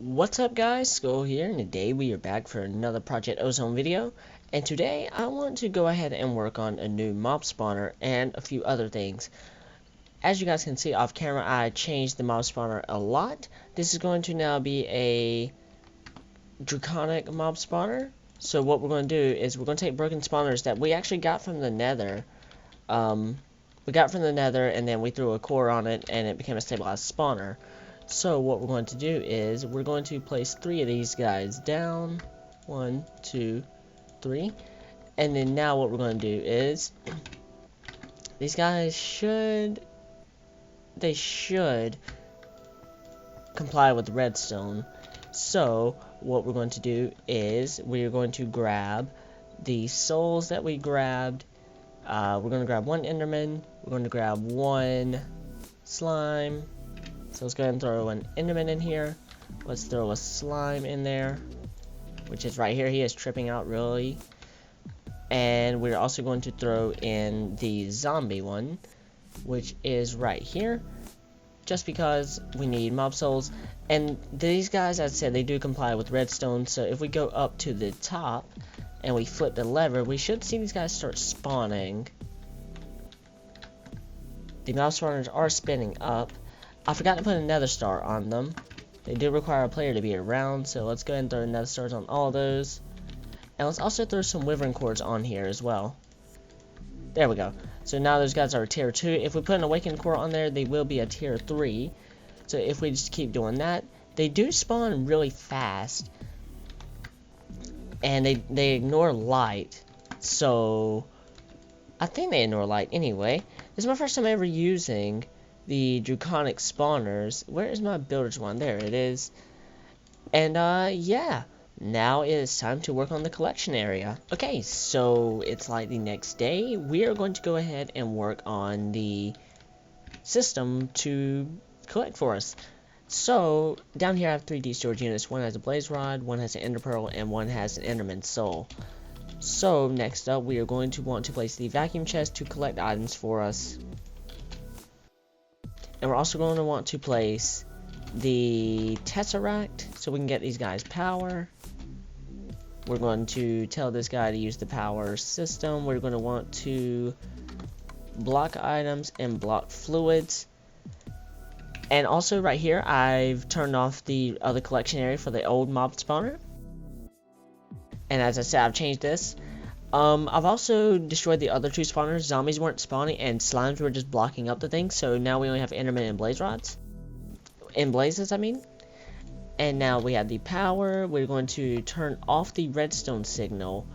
What's up guys, Skull here, and today we are back for another Project Ozone video. And today I want to go ahead and work on a new mob spawner and a few other things. As you guys can see off camera, I changed the mob spawner a lot. This is going to now be a draconic mob spawner. So what we're going to do is we're going to take broken spawners that we actually got from the nether. We got from the nether and then we threw a core on it and it became a stabilized spawner. So what we're going to do is we're going to place 3 of these guys down. 1, 2, 3. And then now what we're going to do is these guys should comply with redstone. So what we're going to do is we're going to grab the souls that we grabbed. We're going to grab 1 enderman. We're going to grab 1 slime. So let's go ahead and throw an enderman in here. Let's throw a slime in there, which is right here. He is tripping out really. And we're also going to throw in the zombie one, which is right here, just because we need mob souls. And these guys, as I said, they do comply with redstone. So if we go up to the top and we flip the lever, we should see these guys start spawning. The mob spawners are spinning up. I forgot to put a nether star on them. They do require a player to be around, so let's go ahead and throw nether stars on all of those. And let's also throw some wyvern cores on here as well. There we go. So now those guys are tier 2. If we put an awakened core on there, they will be a tier 3. So if we just keep doing that, they do spawn really fast. And they ignore light. So I think they ignore light anyway. This is my first time ever using the draconic spawners. Where is my builder's one? There it is. And yeah, now it is time to work on the collection area. Okay, so it's like the next day. We are going to go ahead and work on the system to collect for us. So down here I have 3D storage units. One has a blaze rod, one has an ender pearl, and one has an enderman soul. So next up we are going to want to place the vacuum chest to collect items for us. And we're also going to want to place the tesseract so we can get these guys power. We're going to tell this guy to use the power system. We're going to want to block items and block fluids. And also right here, I've turned off the other collection area for the old mob spawner. And as I said, I've changed this. I've also destroyed the other 2 spawners. Zombies weren't spawning and slimes were just blocking up the thing. So now we only have enderman and blaze rods. And blazes, I mean. And now we have the power. We're going to turn off the redstone signal.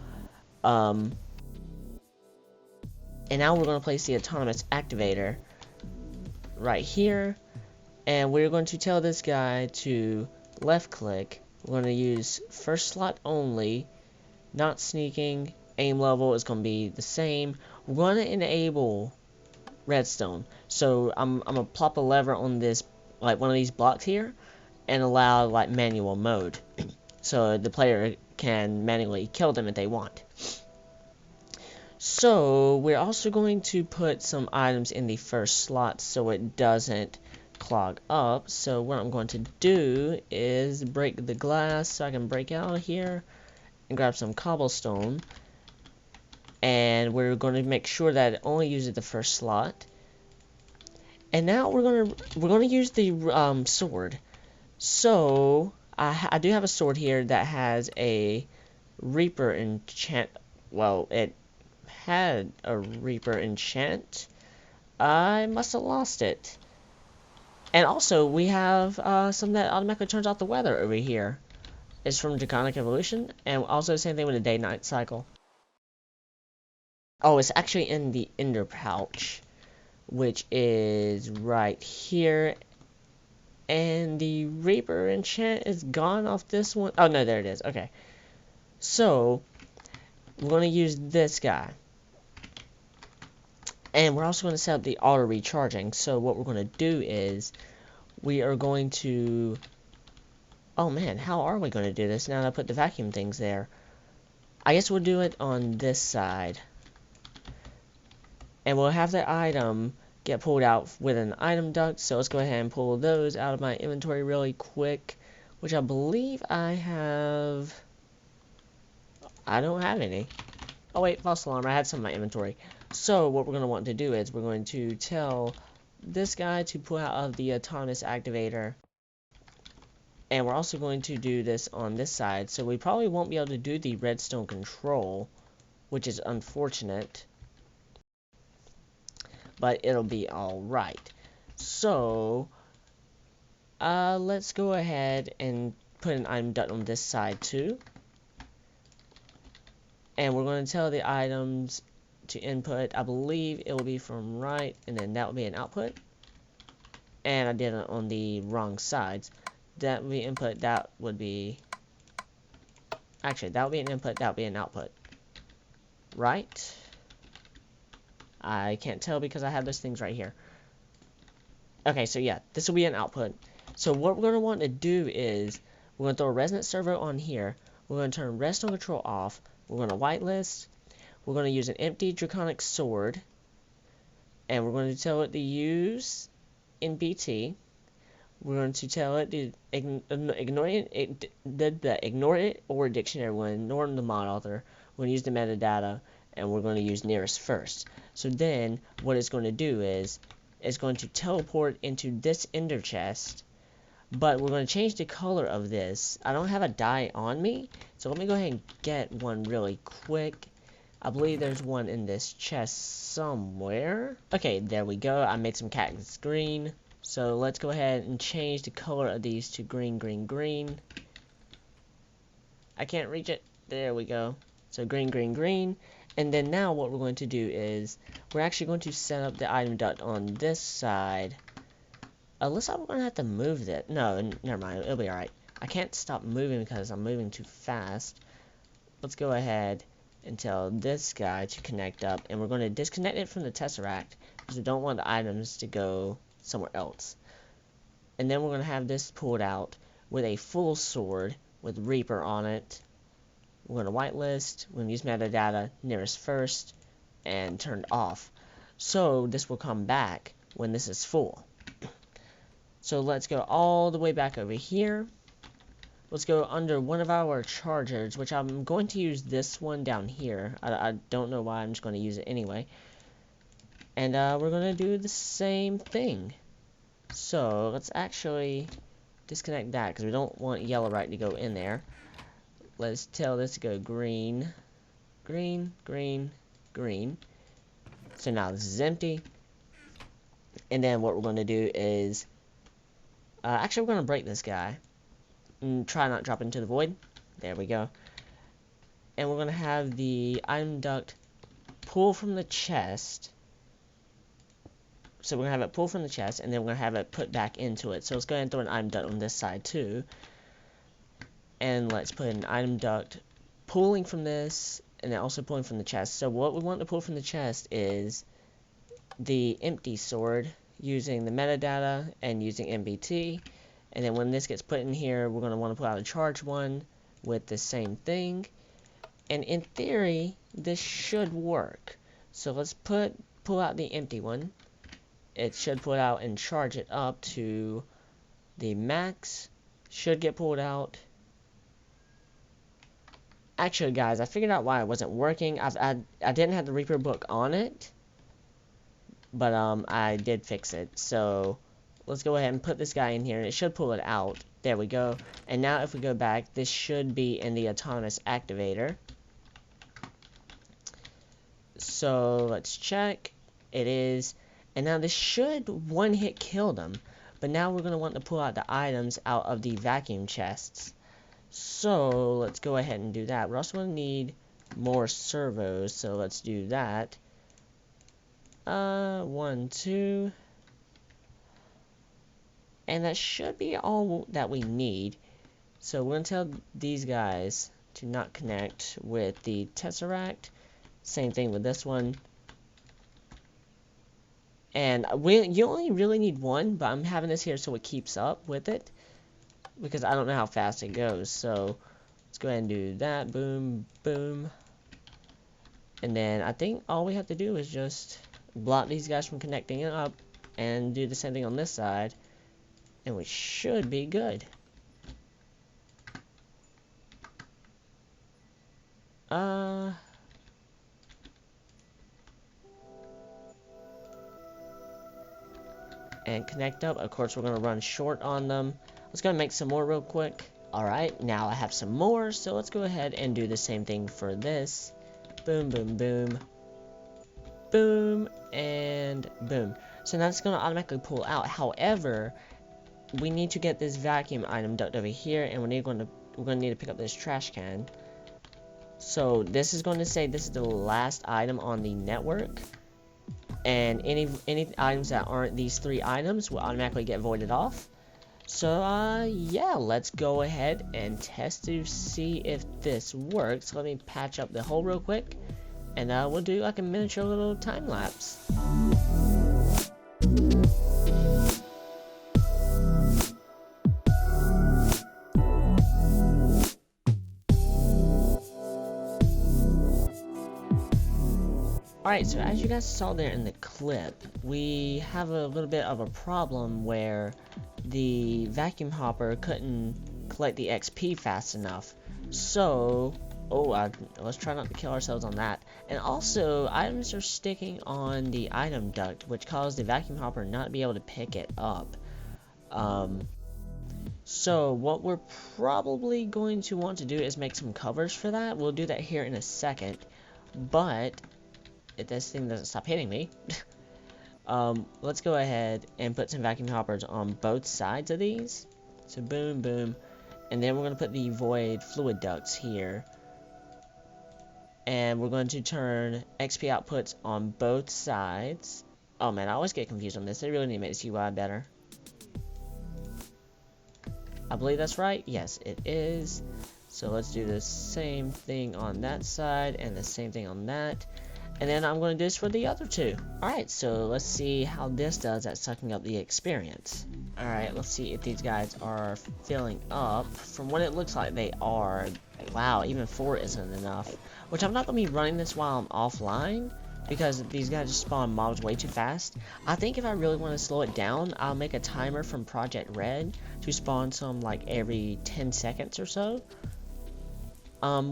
And now we're going to place the autonomous activator right here. And we're going to tell this guy to left click. We're going to use first slot only. Not sneaking. Aim level is going to be the same. We're going to enable redstone. So I'm going to plop a lever on this, like one of these blocks here, and allow like manual mode. So the player can manually kill them if they want. So we're also going to put some items in the first slot so it doesn't clog up. So what I'm going to do is break the glass so I can break out of here and grab some cobblestone. And we're going to make sure that it only uses the first slot. And now we're going to use the sword. So I do have a sword here that has a reaper enchant. Well, it had a reaper enchant. I must have lost it. And also we have something that automatically turns off the weather over here. It's from Draconic Evolution, and also the same thing with the day-night cycle. Oh, it's actually in the ender pouch, which is right here. And the Reaper enchant is gone off this one. Oh, no, there it is. Okay. So, we're going to use this guy. And we're also going to set up the auto recharging. So, what we're going to do is, we are going to... Oh, man, how are we going to do this now that I put the vacuum things there? I guess we'll do it on this side. And we'll have the item get pulled out with an item duct. So let's go ahead and pull those out of my inventory really quick. which I believe I have. I don't have any. Oh wait, false alarm, I had some in my inventory. So what we're going to want to do is we're going to tell this guy to pull out of the autonomous activator. And we're also going to do this on this side. So we probably won't be able to do the redstone control, which is unfortunate. But it'll be alright. So let's go ahead and put an item duct on this side too. And we're going to tell the items to input. I believe it will be from right, and then that will be an output. And I did it on the wrong sides. That would be input, that would be... Actually, that would be an input, that would be an output. Right? I can't tell because I have those things right here. Okay, so yeah, this will be an output. So what we're going to want to do is, we're going to throw a resonant servo on here. We're going to turn redstone control off. We're going to whitelist. We're going to use an empty draconic sword. And we're going to tell it to use NBT. We're going to tell it to ignore it or dictionary. We're going to ignore the mod author. We're going to use the metadata. And we're going to use nearest first. So then what it's going to do is it's going to teleport into this ender chest. But we're going to change the color of this. I don't have a dye on me, so let me go ahead and get one really quick. I believe there's one in this chest somewhere. Okay, there we go. I made some cactus green. So let's go ahead and change the color of these to green, green, green. I can't reach it. There we go. So green, green, green. And then now what we're going to do is we're actually going to set up the item duct on this side. Unless I'm going to have to move that. No, never mind. It'll be alright. I can't stop moving because I'm moving too fast. Let's go ahead and tell this guy to connect up. And we're going to disconnect it from the Tesseract because we don't want the items to go somewhere else. And then we're going to have this pulled out with a full sword with Reaper on it. We're going to whitelist. We're going to use metadata nearest first and turned off. So this will come back when this is full. So let's go all the way back over here. Let's go under one of our chargers, which I'm going to use this one down here. I don't know why, I'm just going to use it anyway. And we're going to do the same thing. So let's actually disconnect that because we don't want yellow right to go in there. Let's tell this to go green, green, green, green. So now this is empty. And then what we're going to do is actually, we're going to break this guy. And try not to drop into the void. There we go. And we're going to have the item duct pull from the chest. So we're going to have it pull from the chest. And then we're going to have it put back into it. So let's go ahead and throw an item duct on this side too. And let's put an item duct pulling from this. And then also pulling from the chest. So what we want to pull from the chest is the empty sword. Using the metadata and using MBT. And then when this gets put in here, we're going to want to pull out a charged one with the same thing. And in theory, this should work. So let's pull out the empty one. It should pull out and charge it up to the max. Should get pulled out. Actually, guys, I figured out why it wasn't working. I didn't have the Reaper book on it. But I did fix it. So let's go ahead and put this guy in here. And it should pull it out. There we go. And now if we go back, this should be in the autonomous activator. So let's check. It is. And now this should one hit kill them. But now we're going to want to pull out the items out of the vacuum chests. So let's go ahead and do that. We're also going to need more servos. So let's do that. 1, 2. And that should be all that we need. So we're going to tell these guys to not connect with the Tesseract. Same thing with this one. And you only really need one, but I'm having this here so it keeps up with it. Because I don't know how fast it goes. So let's go ahead and do that. Boom, boom. And then I think all we have to do is just block these guys from connecting up and do the same thing on this side, and we should be good. And connect up. Of course, we're going to run short on them. Let's go and make some more real quick. Alright, now I have some more, so let's go ahead and do the same thing for this. Boom, boom, boom. Boom, and boom. So now it's going to automatically pull out. However, we need to get this vacuum item duct over here, and we're going to need to pick up this trash can. So this is going to say this is the last item on the network. And any items that aren't these 3 items will automatically get voided off. So, yeah, let's go ahead and test to see if this works. Let me patch up the hole real quick, and we'll do like a miniature little time lapse. Alright, so as you guys saw there in the clip, we have a little bit of a problem where the vacuum hopper couldn't collect the XP fast enough. So, let's try not to kill ourselves on that. And also, items are sticking on the item duct, which caused the vacuum hopper not to be able to pick it up. So what we're probably going to want to do is make some covers for that. We'll do that here in a second. But if this thing doesn't stop hitting me, let's go ahead and put some vacuum hoppers on both sides of these. So boom, boom. And then we're going to put the void fluid ducts here. And we're going to turn XP outputs on both sides. Oh man, I always get confused on this. They really need to make this UI better. I believe that's right. Yes, it is. So let's do the same thing on that side and the same thing on that. And then I'm going to do this for the other 2. Alright, so let's see how this does at sucking up the experience. Alright, let's see if these guys are filling up. From what it looks like, they are. Wow, even 4 isn't enough. Which I'm not going to be running this while I'm offline, because these guys just spawn mobs way too fast. I think if I really want to slow it down, I'll make a timer from Project Red to spawn some like every 10 seconds or so.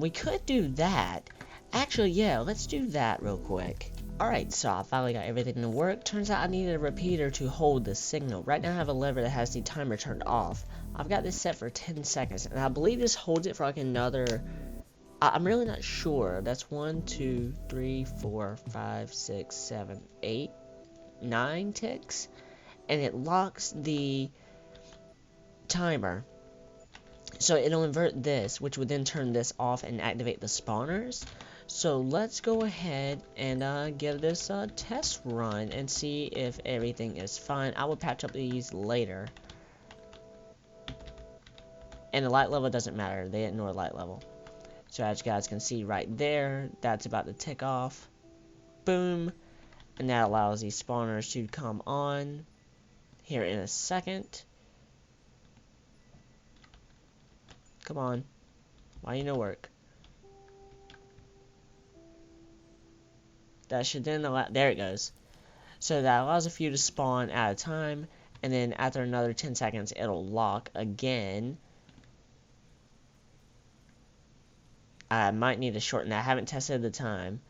We could do that. Actually, yeah, let's do that real quick. Alright, so I finally got everything to work. Turns out I needed a repeater to hold the signal. Right now I have a lever that has the timer turned off. I've got this set for 10 seconds, and I believe this holds it for like another... I'm really not sure. That's 1, 2, 3, 4, 5, 6, 7, 8, 9 ticks. And it locks the timer. So it'll invert this, which would then turn this off and activate the spawners. So let's go ahead and give this a test run and see if everything is fine. I will patch up these later. And the light level doesn't matter. They ignore light level. So as you guys can see right there, that's about to tick off. Boom. And that allows these spawners to come on here in a second. Come on. Why you no work? That should then allow... There it goes. So that allows a few to spawn at a time. And then after another 10 seconds, it'll lock again. I might need to shorten that. I haven't tested the time.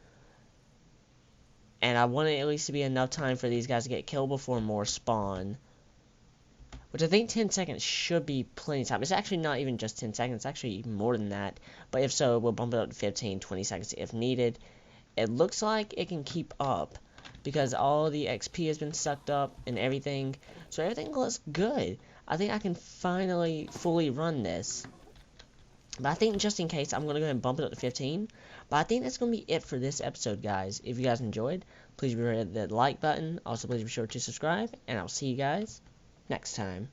And I want it at least to be enough time for these guys to get killed before more spawn. Which I think 10 seconds should be plenty of time. It's actually not even just 10 seconds. It's actually even more than that. But if so, we'll bump it up to 15, 20 seconds if needed. It looks like it can keep up, because all the XP has been sucked up and everything. So everything looks good. I think I can finally fully run this. But I think just in case, I'm going to go ahead and bump it up to 15. But I think that's going to be it for this episode, guys. If you guys enjoyed, please be sure to hit that like button. Also, please be sure to subscribe. And I'll see you guys next time.